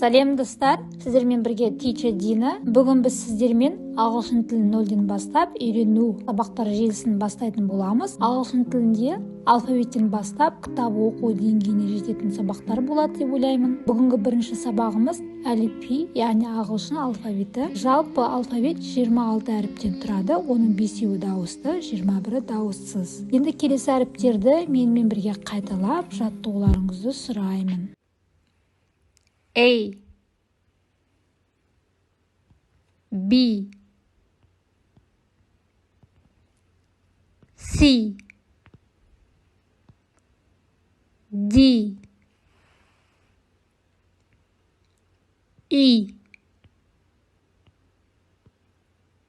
Сәлем достар, сіздермен бірге teacher Дина. Бүгін біз сіздермен ағылшын тілін нөлден бастап үйрену сабақтар желісін бастайтын боламыз. Ағылшын тілінде алфавиттен бастап кітап оқу деңгейіне жететін сабақтар болады деп ойлаймын. Бүгінгі бірінші сабағымыз әліпби, яғни ағылшын алфавиті. Жалпы алфавит 26 әріптен тұрады, оның 5-еуі дауысты, 21-і дауыссыз. Енді келесі әріптерді менімен бірге қайталап, жаттауларыңызды сұраймын. A, B, C, D, E,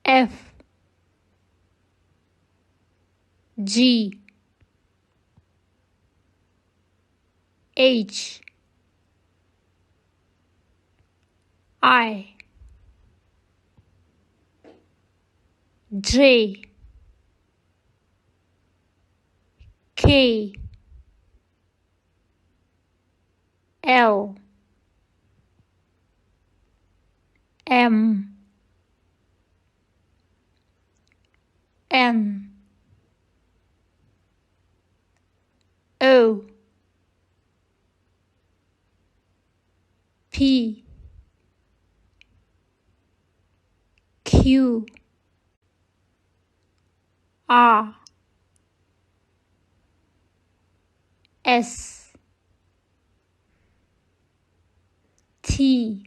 F, G, H, I, J, K, L, M, N, O, P, Q, R, S, T,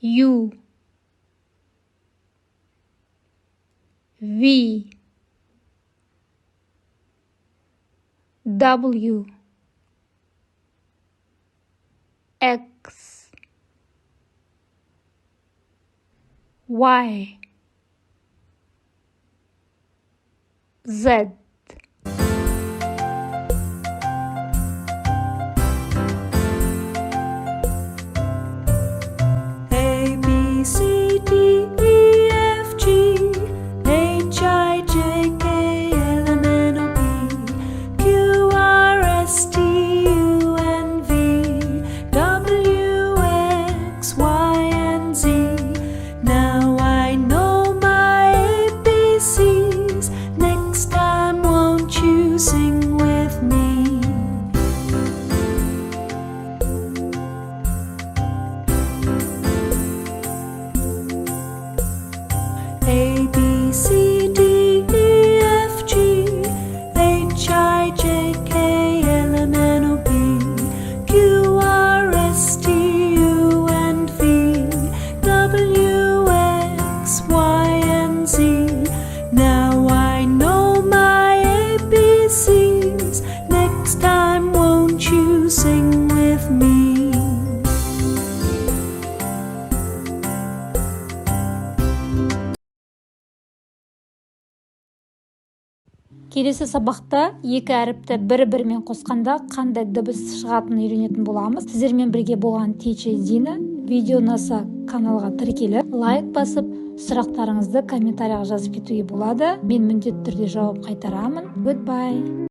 U, V, W, X, Y, Z. A, B, C, D, E, F, G, H, I, J, K, L, M, N, O, P, Q, R, S, T, U, N, V, W, X, Y, and Z. Now I know my ABCs. Next time, won't you sing with me? A, B, C, D, E, F, G, H, I, J, K, L, M, N, O, P, Q, R, S, T, U, and V, W, X, Y, and Z. Now I know my ABCs. Next time, won't you sing with me? Келесі сабақта екі әріпті бір-бірімен қосқанда қандай дыбыс шығатынын үйренетін боламыз. Сіздермен бірге болған teacher Дина. Видео ұнаса каналға тіркеліп, лайк басып, сұрақтарыңызды комментарияға жазып кетуге болады. Мен міндетті түрде жауап қайтарамын. Goodbye.